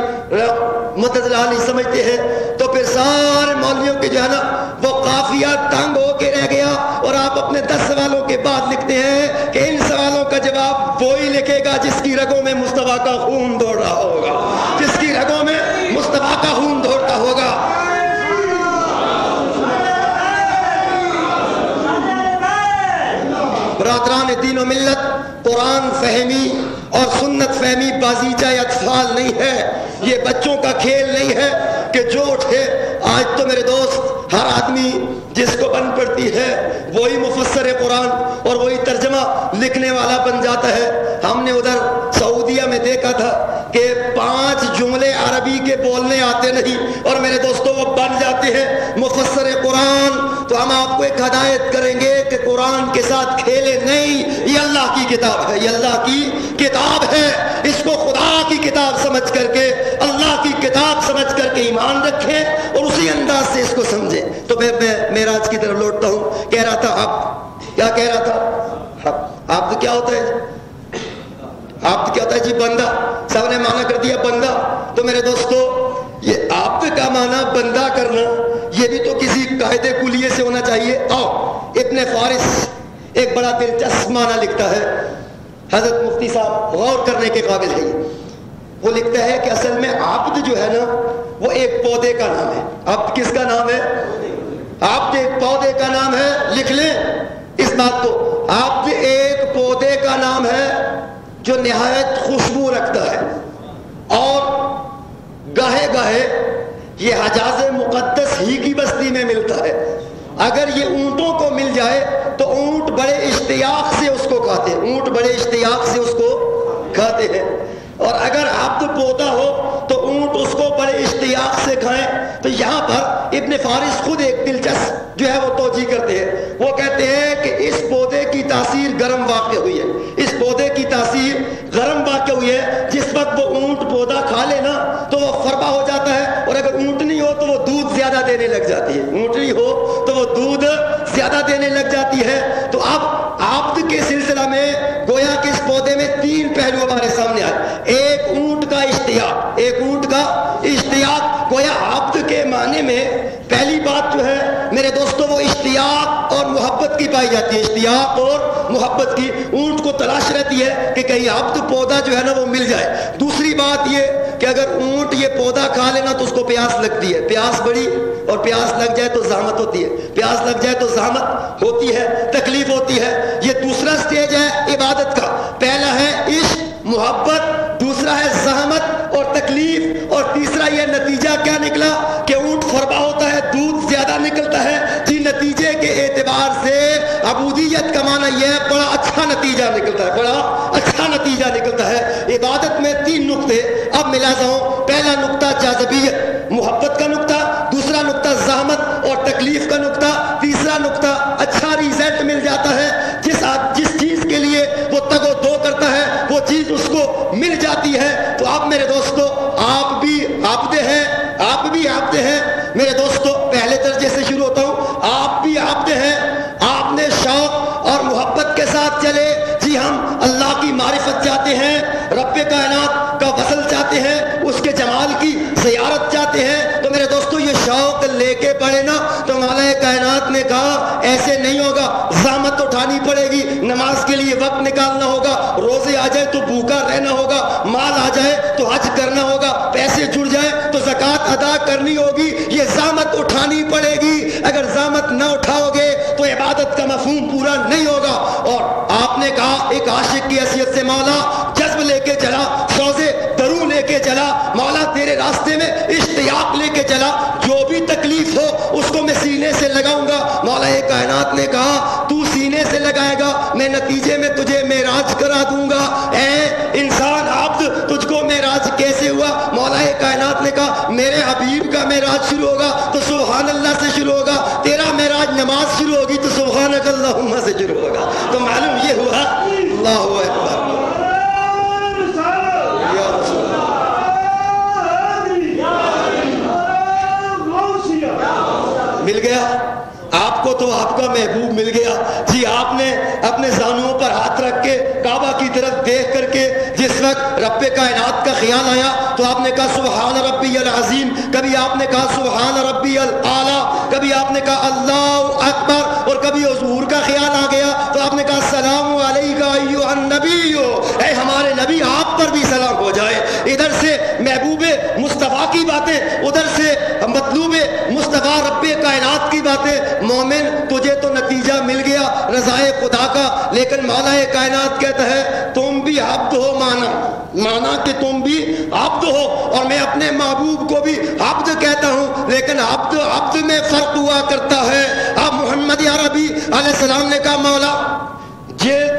معتزلہ نہیں سمجھتے ہیں، تو پھر سارے مولویوں کے جو ہے نا وہ قافیہ تنگ ہو کے رہ گیا، اور آپ اپنے 10 سوالوں کے بعد لکھتے ہیں کہ ان سوالوں کا جواب وہی لکھے گا جس کی رگوں میں مصطفیٰ کا خون دوڑ رہا ہوگا، جس کی رگوں میں مصطفیٰ کا خون دوڑتا ہوگا۔ برادران دین و ملت، قرآن فہمی اور سنت فہمی بازیچہ اطفال نہیں ہے، یہ بچوں کا کھیل نہیں ہے کہ جو اٹھے۔ آج تو میرے دوست ہر آدمی جس کو بن پڑتی ہے وہی مفسر قرآن اور وہی ترجمہ لکھنے والا بن جاتا ہے۔ ہم نے ادھر سعودیہ میں دیکھا تھا کہ 5 جملے عربی کے بولنے آتے نہیں، اور میرے دوستوں وہ بن جاتے ہیں مفسر قرآن۔ تو ہم آپ کو ایک ہدایت کریں گے کہ قرآن کے ساتھ کھیلے نہیں، یہ اللہ کی کتاب ہے، یہ اللہ کی کتاب ہے، اس کو خدا کی کتاب سمجھ کر کے، اللہ کی کتاب سمجھ کر کے ایمان رکھیں اور اسی انداز سے اس کو سمجھیں۔ تو میں معراج کی طرف لوٹتا ہوں، کہہ رہا تھا عبد، کیا کہہ رہا تھا؟ عبد کیا ہوتا ہے؟ عبد کیا ہوتا ہے جی؟ بندہ، سب نے معنی کر دیا بندہ۔ تو میرے دوستو یہ عبد کا معنی بندہ کرنا، یہ بھی تو کسی قاعدے کلیے سے ہونا چاہیے۔ ابن فارس ایک بڑا دلچسپ معنی لکھتا ہے، حضرت مفتی صاحب غور کرنے کے قابل ہے۔ وہ لکھتا ہے کہ اصل میں عبد جو ہے نا وہ ایک پودے کا نام ہے۔ عبد کس کا نام ہے؟ عبد ایک پودے کا نام ہے، لکھ لیں اس بات کو۔ عبد ایک پودے کا نام ہے جو نہایت خوشبو رکھتا ہے، اور گاہے گاہے یہ حجاز مقدس ہی کی بستی میں ملتا ہے۔ اگر یہ اونٹوں کو مل جائے تو اونٹ بڑے اشتیاق سے اس کو کھاتے ہیں، اونٹ بڑے اشتیاق سے اس کو کھاتے ہیں، اور اگر عبد پودا ہو تو اونٹ اس کو بڑے اشتیاق سے کھائیں۔ تو یہاں پر ابن فارس خود ایک دلچسپ جو ہے وہ توجیہ کرتے ہیں، وہ کہتے ہیں کہ اس پودے کی تاثیر گرم واقع ہوئی ہے، اس پودے کی تاثیر گرم واقع ہوئی ہے۔ جس وقت وہ اونٹ پودا کھا لینا تو وہ فربا ہو جاتا ہے، اور اگر اونٹنی ہو تو وہ دودھ زیادہ دینے لگ جاتی ہے، اونٹنی ہو تو وہ دودھ زیادہ دینے لگ جاتی ہے۔ تو اب عبد کے سلسلہ میں گویا کہ اس پودے میں تین پہلو ہمارے سامنے آئے۔ ایک اونٹ کا اشتیاق، ایک اونٹ کا اشتیاق، گویا عبد کے معنی میں پہلی بات جو ہے میرے دوستو وہ اشتیاق اور محبت کی پائی جاتی ہے، اشتیاق اور محبت کی۔ اونٹ کو تلاش رہتی ہے کہ کہیں عبد پودا جو ہے نا وہ مل جائے۔ دوسری بات یہ کہ اگر اونٹ یہ پودا کھا لینا تو اس کو پیاس لگتی ہے، پیاس بڑی، اور پیاس لگ جائے تو زحمت ہوتی ہے، پیاس لگ جائے تو زحمت ہوتی ہے، تکلیف ہوتی ہے۔ یہ دوسرا سٹیج ہے عبادت کا۔ پہلا ہے عشق محبت، دوسرا ہے زحمت اور تکلیف، اور تیسرا یہ نتیجہ کیا نکلا کہ اونٹ فربا ہوتا ہے، دودھ زیادہ نکلتا ہے۔ جی نتیجے کے اعتبار سے عبودیت کا معنی یہ ہے بڑا اچھا نتیجہ نکلتا ہے، بڑا اچھا نتیجہ نکلتا ہے۔ عبادت میں تین نقطے اب ملاحظہ ہوں۔ پہلا نقطہ جاذبیت، محبت کا نقطہ، دوسرا نقطہ زحمت اور تکلیف کا نقطہ، تیسرا نقطہ اچھا ریزلٹ مل جاتا ہے۔ جس چیز کے لیے وہ تگ و دو کرتا ہے وہ چیز اس کو مل جاتی ہے۔ تو آپ میرے دوستو آپ بھی عبد ہیں، آپ بھی عبد ہیں میرے دوستو۔ پہلے درجے سے شروع ہوتا ہوں، آپ بھی عبد ہیں۔ آپ نے شوق اور محبت کے ساتھ چلے، جی ہم اللہ کی معرفت چاہتے ہیں، رب کائنات کا وصل چاہتے ہیں، اس کے جمال کی زیارت چاہتے ہیں، تو میرے دوستو یہ شوق لے کے پڑے نا تو مولا کائنات نے کہا ایسے نہیں ہوگا، زحمت اٹھانی پڑے گی، نماز کے لیے وقت نکالنا ہوگا، روزے آ جائے تو بھوکا رہنا ہوگا، مال آ جائے تو حج کرنا ہوگا، پیسے جڑ جائیں تو زکوٰۃ ادا کرنی ہوگی، یہ زحمت اٹھانی پڑے گی۔ اگر زحمت نہ اٹھاؤ گے تو عبادت کا مفہوم پورا نہیں ہوگا۔ اور آپ نے کہا ایک عاشق کی حیثیت سے مولا جذب لے کے چلا، سوزے درو لے کے چلا، مولا تیرے راستے میں اشتیاق لے کے چلا، جو بھی تکلیف ہو اس کو میں سینے سے لگاؤں گا۔ مولا کائنات نے کہا تو سینے سے لگائے گا، میں نتیجے میں تجھے معراج کرا دوں گا۔ اے انسان عبد تجھ کو معراج کیسے ہوا؟ مولا کائنات نے کہا میرے حبیب کا معراج شروع ہوگا تو سبحان اللہ سے شروع ہوگا، تیرا معراج نماز شروع ہوگی تو سبحانک اللہم سے شروع ہوگا۔ تو معلوم یہ ہوا اللہ اکبر، مل گیا آپ کو تو آپ کا محبوب مل گیا۔ جی آپ نے اپنے زانوؤں پر ہاتھ رکھ کے کعبہ کی طرف دیکھ کر کے جس وقت رب کائنات کا خیال آیا تو آپ نے کہا سبحان ربی العظیم، کبھی آپ نے کہا سبحان ربی الاعلیٰ، کبھی آپ نے کہا اللہ اکبر، اور کبھی حضور کا خیال آ گیا تو آپ نے کہا السلام علیکہ ایھا النبی، اے ہمارے نبی آپ پر بھی سلام ہو جائے۔ ادھر سے محبوب مصطفیٰ کی باتیں، ادھر سے مطلوب مصطفیٰ رب کائنات کی باتیں۔ مومن تجھے تو نتیجہ مل گیا رضائے خدا کا، لیکن مولا کائنات کہتا ہے تم بھی عبد ہو، مانا کہ تم بھی عبد ہو، اور میں اپنے محبوب کو بھی عبد کہتا ہوں، لیکن عبد میں فرق ہوا کرتا ہے۔ اب محمد عربی علیہ السلام نے کہا مولا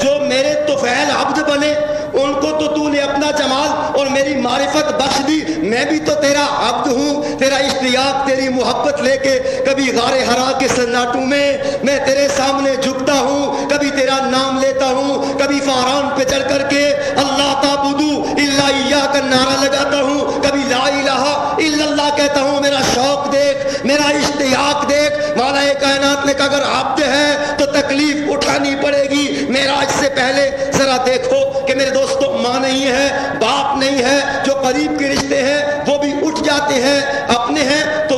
جو میرے طفیل عبد بنے ان کو تو نے اپنا جمال اور میری معرفت بخش دی، میں بھی تو تیرا عبد ہوں، تیرا اشتیاق تیری محبت لے کے کبھی غار حرا کے سناٹوں میں تیرے سامنے جھکتا ہوں، کبھی تیرا نام لیتا ہوں، کبھی فاران پہ چڑھ کر کے اللہ تعبدوا الا ایاک کا نعرہ لگاتا ہوں، کبھی لا الہ الا اللہ کہتا ہوں۔ میرا شوق دیکھ، میرا اشتیاق دیکھ۔ مولا کائنات نے کہا اگر عبد ہے تو تکلیف اٹھانی پڑے گی۔ معراج سے پہلے ذرا دیکھو کہ میرے دوستوں ماں نہیں ہے، باپ نہیں ہے، جو قریب کے رشتے ہیں وہ بھی اٹھ جاتے ہیں، اپنے ہیں تو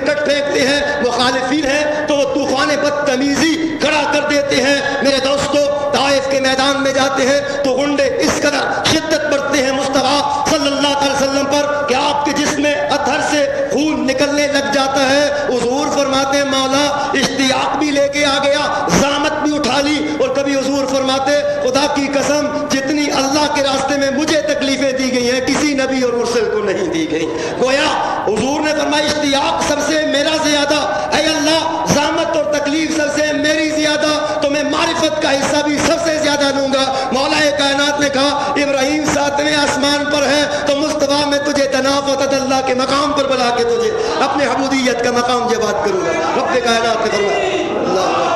کرکٹ پھینکتے ہیں، مخالفین ہیں تو وہ طوفان بدتمیزی کھڑا کر دیتے ہیں۔ میرے دوستو طائف کے میدان میں جاتے ہیں تو غنڈے اس قدر شدت برتتے ہیں مصطفیٰ صلی اللہ علیہ وسلم پر کہ آپ کے جسم میں اتھر سے خون نکلنے لگ جاتا ہے۔ حضور فرماتے ہیں مولا اشتیاق بھی لے کے آ گیا، زحمت بھی اٹھا لی، اور کبھی حضور فرماتے خدا کی قسم جتنی اللہ کے راستے میں مجھے تکلیفیں دی گئی ہیں کسی نبی اور مرسل کو نہیں دی گئی۔ گویا حضور نے فرمایا اشتیاق سب سے میرا زیادہ، اے اللہ زحمت اور تکلیف سب سے میری زیادہ، تو میں معرفت کا حصہ بھی سب سے زیادہ لوں گا۔ مولا کائنات نے کہا ابراہیم 7ویں آسمان پر ہے تو مصطفیٰ میں تجھے تنافت اللہ کے مقام پر بلا کے تجھے اپنے حبودیت کا مقام یہ بات کروں گا۔ رب کائنات نے فرمایا اللہ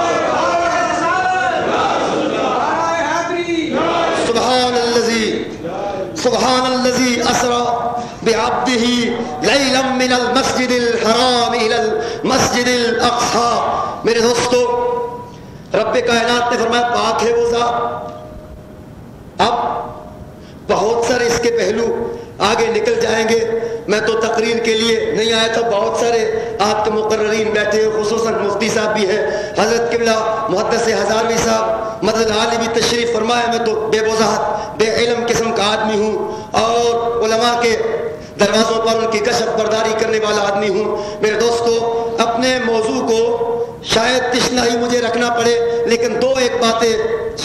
سبحان الذي اسرى بعبده ليلا من المسجد الحرام الى المسجد الاقصى۔ میرے دوستو رب کائنات نے فرمایا پاک ہے وہ ذات۔ اب بہت سارے اس کے پہلو آگے نکل جائیں گے، میں تو تقریر کے لیے نہیں آیا تھا، بہت سارے آپ کے مقررین بیٹھے ہیں، خصوصاً مفتی صاحب بھی ہیں، حضرت قبلہ محدث ہزاروی صاحب مدد عالی بھی تشریف فرمایا۔ میں تو بے وضاحت بے علم قسم کا آدمی ہوں اور علماء کے دروازوں پر ان کی کشف برداری کرنے والا آدمی ہوں۔ میرے دوستو اپنے موضوع کو شاید تشنا ہی مجھے رکھنا پڑے، لیکن دو ایک باتیں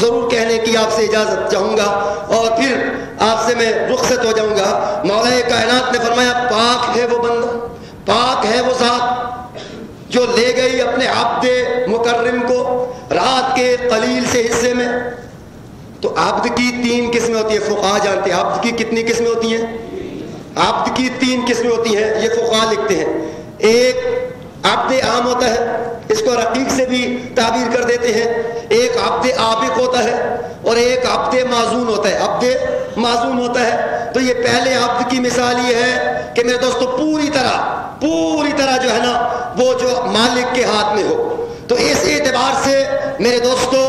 ضرور کہنے کی آپ سے اجازت چاہوں گا اور پھر آپ سے میں رخصت ہو جاؤں گا۔ مولا کائنات نے فرمایا پاک ہے وہ بندہ، پاک ہے وہ ذات جو لے گئی اپنے عبد مکرم کو رات کے قلیل سے حصے میں۔ تو عبد کی 3 قسمیں ہوتی ہیں، فقہا جانتے ہیں عبد کی کتنی قسمیں ہوتی ہیں؟ عبد کی 3 قسمیں ہوتی ہیں، یہ فقہا لکھتے ہیں۔ ایک عبد عام ہوتا ہے، اس کو رقیق سے بھی تعبیر کر دیتے ہیں، ایک عبد عابق ہوتا ہے اور ایک عبد معزون ہوتا ہے۔ عبد معزون ہوتا ہے تو یہ پہلے عبد کی مثال یہ ہے کہ میرے دوستو پوری طرح جو ہے نا وہ جو مالک کے ہاتھ میں ہو۔ تو اس اعتبار سے میرے دوستو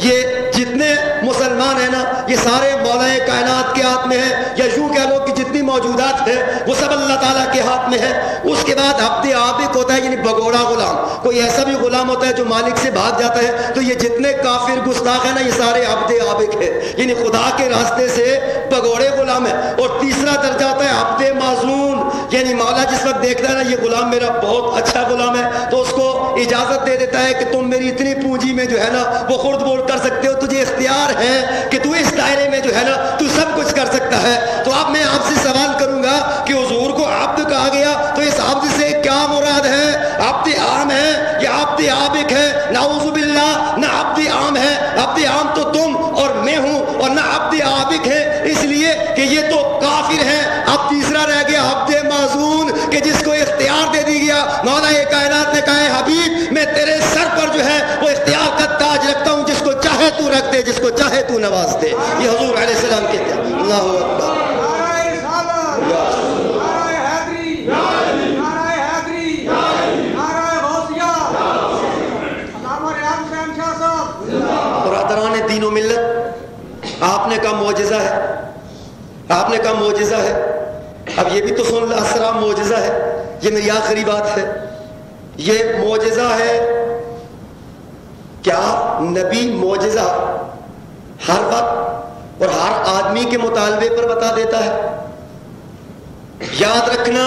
یہ جتنے مسلمان ہیں نا یہ سارے مولا کائنات کے ہاتھ میں ہیں، یا یوں کہہ لو کہ جتنی موجودات ہیں وہ سب اللہ تعالیٰ کے ہاتھ میں ہے۔ اس کے بعد عبد عابق ہوتا ہے، یعنی بگوڑا غلام، کوئی ایسا بھی غلام ہوتا ہے جو مالک سے بھاگ جاتا ہے۔ تو یہ جتنے کافر گستاخ ہیں نا یہ سارے عبد عابق ہیں، یعنی خدا کے راستے سے بگوڑے غلام ہیں۔ اور تیسرا درجہ ہوتا ہے عبد معزون، یعنی مولا جس وقت دیکھتا ہے نا یہ غلام میرا بہت اچھا غلام ہے تو اس کو اجازت دے دیتا ہے کہ تم میری اتنی پونجی میں جو ہے نا وہ خرد برد کر سکتے ہو، تجھے اختیار ہے کہ تو اس دائرے میں جو ہے نا تو سب کچھ کر سکتا ہے۔ تو اب میں آپ سے سوال کروں گا کہ حضور کو عبد کہا گیا تو اس عبد سے کیا مراد ہے؟ عبد عام ہے یا عبد عابق ہے؟ نعوذ باللہ، نہ عبد عام ہے، عبد عام تو تم اور میں ہوں، اور نہ عبد عابق ہے، اس لیے کہ یہ تو کافر ہے۔ اب تیسرا رہ گیا عبد معزون کہ جس کو اختیار دے دی گیا۔ مولا کائنات نے کہا ہے حبیب میں تیرے سر پر جو ہے وہ اختیار کا تاج رکھتا ہوں، جس کو چاہے تو رکھ دے، جس کو چاہے تو نواز دے۔ یہ حضور علیہ السلام کہتے ہیں۔ اللہ اکبر۔ برادران دین و ملت، آپ نے کہا معجزہ ہے، آپ نے کہا معجزہ ہے، اب یہ بھی تو سن لو اسرا معجزہ ہے۔ یہ میری آخری بات ہے، یہ معجزہ ہے۔ کیا نبی معجزہ ہر وقت اور ہر آدمی کے مطالبے پر بتا دیتا ہے؟ یاد رکھنا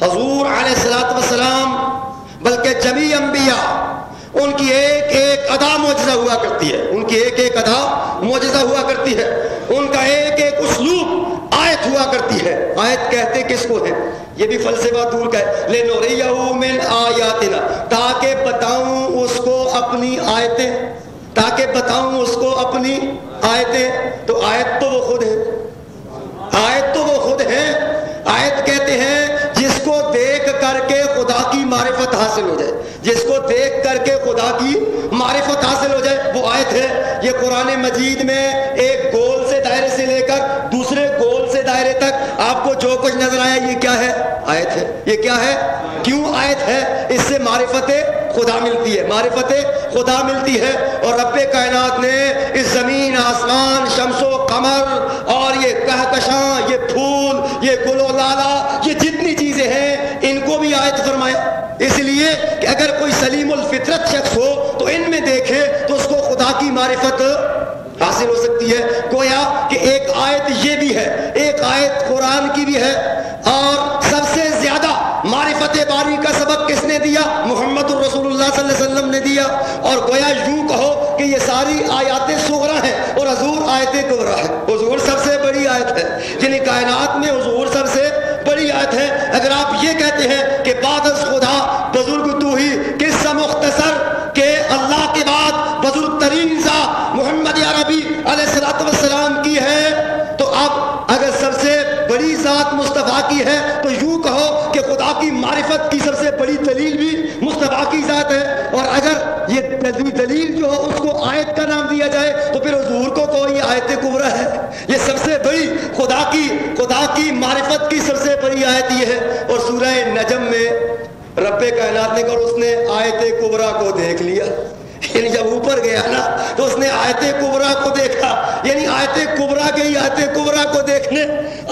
حضور علیہ الصلوۃ والسلام بلکہ جمیع انبیاء ان کی ایک ایک ادا معجزہ ہوا کرتی ہے، ان کی ایک ایک ادا معجزہ ہوا کرتی ہے، ان کا ایک ایک اسلوب آیت ہوا کرتی ہے۔ آیت کہتے کس کو ہے؟ یہ بھی فلسفہ دور کا ہے۔ لِنُرِيَهُ مِنْ آیَاتِنَا، تاکہ بتاؤں اس کو اپنی آیتیں، تاکہ بتاؤں اس کو اپنی آیتیں۔ تو آیت تو وہ خود ہے، آیت تو وہ خود ہے۔ آیت کہتے ہیں جس کو دیکھ کر کے خدا کی معرفت حاصل ہو جائے، جس کو دیکھ کر کے خدا کی معرفت حاصل ہو جائے وہ آیت ہے۔ یہ قرآن مجید میں ایک گول سے دائرے سے لے کر دوسرے گول سے دائرے تک آپ کو جو کچھ نظر آیا یہ کیا ہے؟ آیت ہے۔ یہ کیا ہے؟ کیوں آیت ہے؟ اس سے معرفت خدا ملتی ہے، معرفت خدا ملتی ہے۔ اور رب کائنات نے اس زمین، آسمان، شمس و قمر اور یہ کہکشاں، یہ پھول، یہ گل و لالا، یہ جتنی چیزیں ہیں ان لیے کہ اگر کوئی سلیم الفطرت شخص ہو تو ان میں دیکھے تو اس کو خدا کی معرفت حاصل ہو سکتی ہے. گویا کہ ایک آیت یہ بھی ہے, ایک آیت قرآن کی بھی ہے, اور سب سے زیادہ معرفت باری کا سبب کس نے دیا؟ محمد الرسول اللہ صلی اللہ علیہ وسلم نے دیا. اور گویا یوں کہو کہ یہ ساری آیات صغرا ہیں اور حضور آیت کبریٰ ہے. حضور سب سے بڑی آیت ہے, یعنی کائنات میں حضور سب سے بڑی آیت ہے. اگر آپ یہ کہتے ہیں کہ بعد از خدا بزرگ تو ہی, قصہ مختصر کہ اللہ کے بعد بزرگ ترین ذات محمد عربی علیہ الصلوۃ والسلام کی ہے, تو اب اگر سب سے بڑی ذات مصطفیٰ کی ہے تو یوں کہو کہ خدا کی معرفت کی سب سے بڑی دلیل بھی مصطفیٰ کی ذات ہے. اور اگر یہ دلیل جو ہو اس کو آیت کا نام دیا جائے تو پھر حضور کو کہو یہ آیت کبریٰ ہے. یہ سب سے بڑی خدا کی معرفت کی سب سے بڑی آیت یہ ہے. اور سورہ نجم میں رب کائنات نے کہا اس نے آیت کبریٰ کو دیکھ لیا, یعنی جب اوپر گیا نا تو اس نے آیت کبریٰ کو دیکھا, یعنی آیت کبریٰ گئی آیت کبریٰ کو دیکھنے,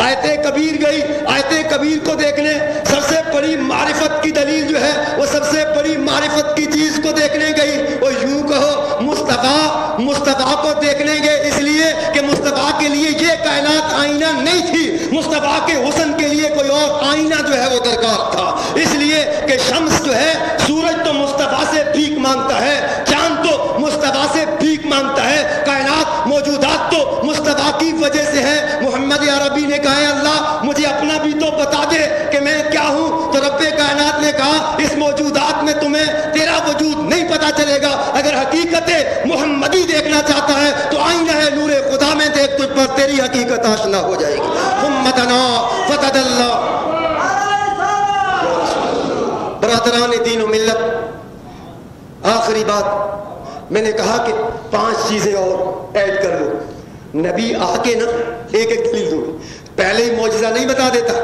آیت کبیر گئی آیت کبیر کو دیکھنے. سب سے بڑی معرفت کی دلیل جو ہے وہ سب سے بڑی معرفت کی چیز کو دیکھنے گئی. اور یوں کہو مصطفیٰ کو دیکھنے گئے اس لیے کہ مصطفیٰ کے لیے یہ کائنات آئینہ نہیں تھی, مصطفیٰ کے حسن کے لیے کوئی اور آئینہ جو ہے وہ درکار تھا. اس لیے کہ شمس جو ہے, سورج تو مصطفیٰ سے بھیک مانگتا ہے, چاند تو مصطفیٰ سے بھیک مانگتا ہے, کائنات موجودات تو مصطفیٰ کی وجہ سے ہے. محمد عربی نے کہا اللہ مجھے اپنا بھی تو بتا دے کہ میں کیا ہوں, تو رب کائنات نے کہا اس موجودات میں تمہیں تیرا وجود نہیں پتا چلے گا. اگر حقیقت محمدی دیکھنا چاہتا ہے تو آئینہ ہے نور خدا میں دیکھ, تجھ پر تیری حقیقت آشنا ہو جائے گی. امتنا فتد اللہ. برادران دین و ملت, آخری بات میں نے کہا کہ 5 چیزیں اور ایڈ کر لو. نبی آ کے نا ایک دلیل دوں, پہلے ہی معجزہ نہیں بتا دیتا.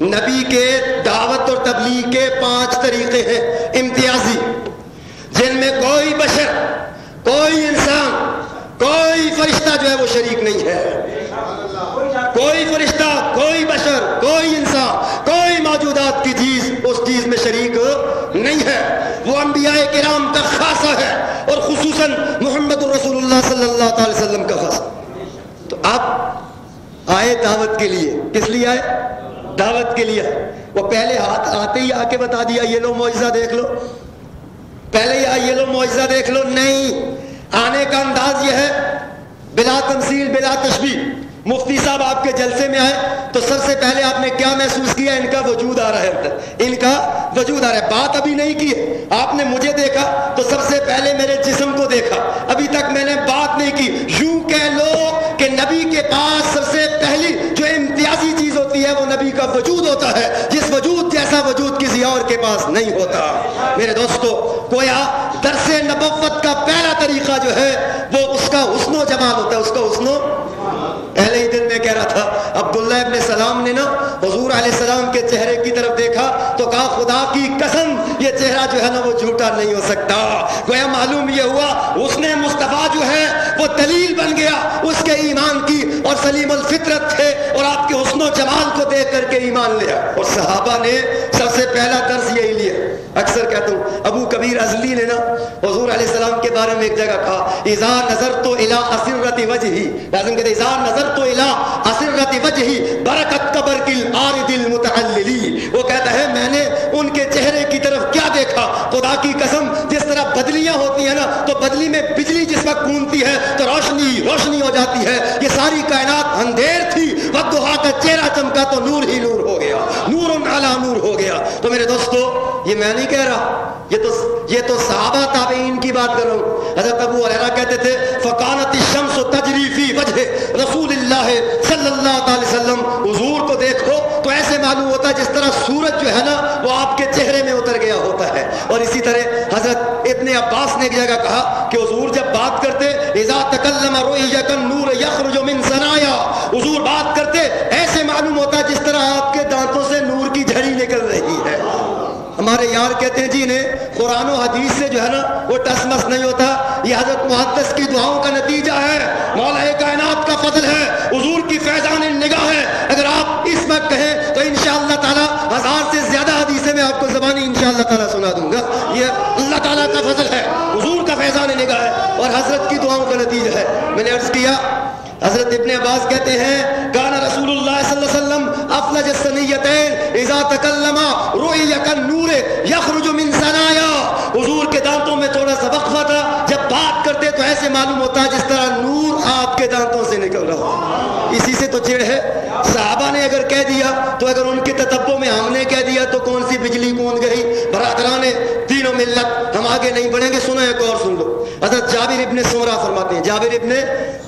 نبی کے دعوت اور تبلیغ کے 5 طریقے ہیں امتیازی, جن میں کوئی بشر, کوئی انسان, کوئی فرشتہ جو ہے وہ شریک نہیں ہے. کوئی فرشتہ, کوئی بشر, کوئی انسان, کوئی موجودات کی چیز اس چیز میں شریک نہیں ہے. وہ انبیاء کرام کا خاصہ ہے اور خصوصاً محمد الرسول اللہ صلی اللہ علیہ وسلم کا خاصہ. تو آپ آئے دعوت کے لیے, کس لیے آئے؟ دعوت کے لیے. وہ پہلے آتے ہی آ کے بتا دیا یہ لو معجزہ دیکھ لو, پہلے ہی یہ لو معجزہ دیکھ لو. نہیں, آنے کا انداز یہ ہے بلا تمثیل بلا تشبیہ. مفتی صاحب آپ کے جلسے میں آئے تو سب سے پہلے آپ نے کیا محسوس کیا؟ ان کا وجود آ رہا ہے, ان کا وجود آ رہا ہے. بات ابھی نہیں کی ہے, آپ نے مجھے دیکھا تو سب سے پہلے میرے جسم کو دیکھا, ابھی تک میں نے بات نہیں کی. یوں کہہ لو کہ نبی کے پاس سب سے پہلی جو امتیازی چیز ہوتی ہے وہ نبی کا وجود ہوتا ہے, جس وجود جیسا وجود کسی اور کے پاس نہیں ہوتا. میرے دوستو, گویا درس نبوت کا پہلا طریقہ جو ہے وہ اس کا حسن و جمال ہوتا ہے, اس کا حسن و. پہلے ہی دن میں کہہ رہا تھا, عبداللہ ابن سلام نے نا حضور علیہ السلام کے چہرے کی طرف دیکھا تو کہا خدا کی قسم یہ چہرہ جو ہے نا وہ جھوٹا نہیں ہو سکتا. گویا معلوم یہ ہوا اس نے مصطفیٰ جو ہے وہ دلیل بن گیا اس کے ایمان کی, اور سلیم الفطرت تھے اور آپ کے حسن و جمال کو دیکھ کر کے ایمان لیا. اور صحابہ نے سب سے پہلا درس یہی لیا. اکثر کہتا ہوں, ابو کبیر ازلی نے نا حضور علیہ السلام کے بارے میں ایک جگہ کہا اذا نظرت الی اسرۃ وجہی, لازم کہتے اذا نظرت الی اسرۃ وجہی برکت قبر العارض المتعللی. وہ کہتا ہے میں نے ان کے چہرے کی طرف کیا دیکھا, خدا کی قسم جس طرح بدلیاں ہوتی ہیں نا تو بدلی میں بجلی جس وقت گھومتی ہے تو روشنی ہو جاتی ہے, یہ ساری کائنات اندھیر تھی, والضحیٰ کا چہرہ چمکا تو نور ہی نور ہو گیا, نور علی نور ہو گیا. تو میرے دوستو یہ میں نہیں کہہ رہا, یہ تو صحابہ تابعین کی بات کر رہا ہوں. حضرت ابو ہریرہ کہتے تھے فکانت الشمس تجری فی وجہ رسول اللہ صلی اللہ علیہ وسلم, حضور کو دیکھو تو ایسے معلوم ہوتا ہے جس طرح سورج جو ہے نا وہ آپ کے چہرے میں اتر گیا ہوتا ہے. اور اسی طرح حضرت ابن عباس نے ایک جگہ کہا کہ حضور جب بات کرتے اذا تکلم رؤیا کالنور یخرج من ثنایا, حضور بات کرتے ایسے معلوم ہوتا ہے جس طرح آپ کے دانتوں سے نور کی جھڑی نکل رہی ہے. ہمارے یار کہتے ہیں جی نے قرآن و حدیث سے جو ہے نا وہ ٹس مس نہیں ہوتا, یہ حضرت محدث کی دعاؤں کا نتیجہ ہے. مولا کائنات کائنات کا فضل ہے، حضور کی فیضان نگاہ ہے. اگر آپ اس وقت کہیں تو انشاءاللہ تعالیٰ 1000 سے زیادہ حدیثیں میں آپ کو زبانی انشاءاللہ تعالیٰ سنا دوں گا. یہ اللہ تعالیٰ کا فضل ہے، حضور کا فیضان نگاہ ہے اور حضرت کی دعاؤں کا نتیجہ ہے. میں نے عرض کیا حضرت ابن عباس کہتے ہیں کان رسول اللہ صلی اللہ علیہ وسلم افلج الثنیتین اذا تکلم رؤی کالنور یخرج من ثنایا. حضور کے دانتوں میں تھوڑا سا وقفہ تھا، جب بات کرتے تو ایسے معلوم ہوتا ہے جس طرح نور آپ کے دانتوں سے نکل رہا ہو. اسی سے تو چڑ ہے. صحابہ نے اگر کہہ دیا تو اگر ان کے تتبع میں ہم نے کہہ دیا تو کون سی بجلی کون گئی. برادران دین و ملت ہم آگے نہیں بڑھیں گے. سنو ایک اور سن لو. حضرت جابر ابن سمرہ فرماتے ہیں، جابر ابن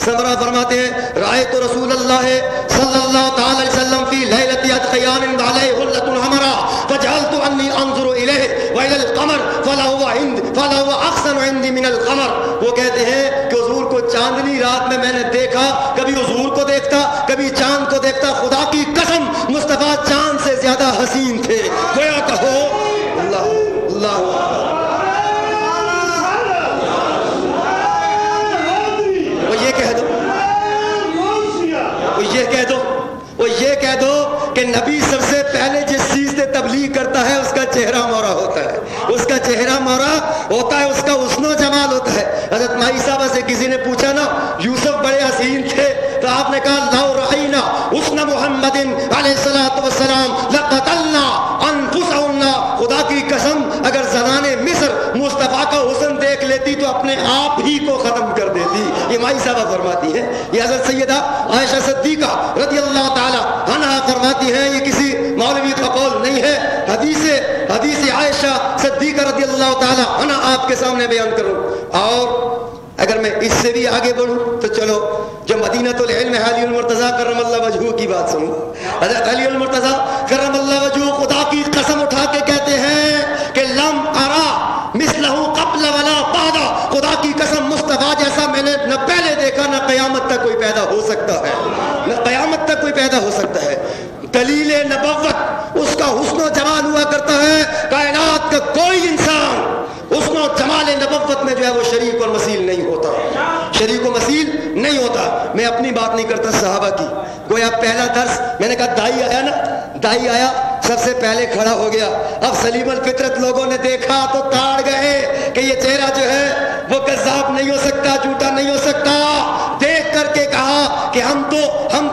سمرہ فرماتے ہیں رأیت رسول اللہ صلی اللہ تعالی علیہ وسلم فی لیلۃ ادخیان علیہ حلۃ حمراء فجعلت انی انظر الیہ والى القمر فلهو احسن عندي من القمر. وہ کہتے ہیں کہ حضور کو چاندنی رات میں نے دیکھا، کبھی حضور کو دیکھتا کبھی چاند کو دیکھتا. خدا کی قسم مصطفیٰ چاند سے زیادہ حسین تھے. گویا کہو اللہ اللہ یہ کہہ دو کہ نبی سب سے پہلے جس چیز سے تبلیغ کرتا ہے اس کا چہرہ مورا ہوتا ہے، اس کا چہرہ مورا ہوتا ہے، اس کا حسن و جمال ہوتا ہے. حضرت مائی صاحبہ سے کسی نے پوچھا نا یوسف بڑے حسین تھے تو آپ نے کہا لو رأینا حسن محمد علیہ الصلوۃ والسلام لقتلنا انفسہن. خدا کی قسم اگر زنانِ مصر مصطفیٰ کا حسن دیکھ لیتی تو اپنے آپ ہی کو ختم کر دیتی. یہ مائی صاحبہ فرماتی ہے. یہ حضرت سیدہ عائشہ صدیقہ رضی اللہ تعالی عنہا فرماتی ہیں، یہ کسی مولوی کا قول نہیں ہے، حدیث عائشہ صدیقہ رضی اللہ تعالی عنہا آپ کے سامنے بیان کروں. اور اگر میں اس سے بھی آگے بڑھوں تو چلو جو مدینۃ العلم علی المرتضیٰ کرم اللہ وجہہ کی بات سنوں. حضرت علی المرتضیٰ کرم اللہ وجہہ خدا کی قسم اٹھا کے کہتے ہیں کہ لم ارا مثلہ قبل ولا بعد. خدا کی قسم مصطفیٰ جیسا میں نے نہ پہلے دیکھا نہ قیامت تک کوئی پیدا ہو سکتا ہے، نہ قیامت تک کوئی پیدا ہو سکتا ہے. دلیل نبوت اس کا حسن و جمال ہوا کرتا ہے. کائنات کا کوئی انسان حسن و جمال نبوت میں جو ہے وہ شریک اور مثیل نہیں ہوتا، شریک و مثیل نہیں ہوتا. میں اپنی بات نہیں کرتا، صحابہ کی. گویا پہلا درس میں نے کہا دائی آیا نا، دائی آیا سب سے پہلے کھڑا ہو گیا. اب سلیم الفطرت لوگوں نے دیکھا تو تاڑ گئے کہ یہ چہرہ جو ہے وہ کذاب نہیں ہو سکتا، جھوٹا نہیں ہو سکتا. دیکھ کر کے کہا کہ ہم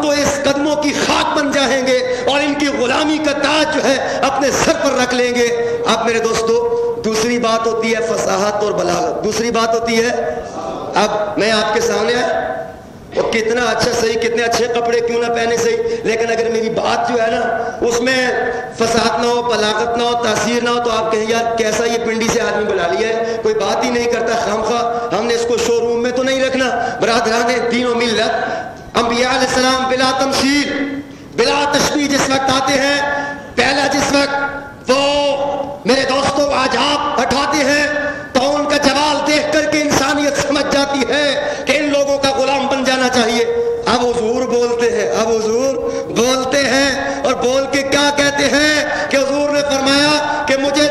تو اس قدموں کی خاک بن جائیں گے اور ان کی غلامی کا تاج جو ہے اپنے سر پر رکھ لیں گے. اب میرے دوستو دوسری بات ہوتی ہے فصاحت اور بلاغت، دوسری بات ہوتی ہے. اب میں آپ کے سامنے وہ کتنا اچھا صحیح، کتنے اچھے کپڑے کیوں نہ پہنے صحیح، لیکن اگر میری بات جو ہے نا اس میں فصاحت نہ ہو، بلاغت نہ ہو، تاثیر نہ ہو تو آپ کہیں یار کیسا یہ پنڈی سے آدمی بلا لیا ہے، کوئی بات ہی نہیں کرتا خامخواہ. ہم نے اس کو شو روم میں تو نہیں رکھنا. برادران دین و ملت انبیاء علیہ السلام بلا تمثیل بلا تشبیہ جس وقت آتے ہیں، پہلا جس وقت وہ میرے دوستوں عجاب اٹھاتے ہیں تو ان کا جمال دیکھ کر کے انسانیت سمجھ جاتی ہے کہ ان لوگوں کا غلام بن جانا چاہیے. اب حضور بولتے ہیں اور بول کے کیا کہتے ہیں کہ حضور نے فرمایا کہ مجھے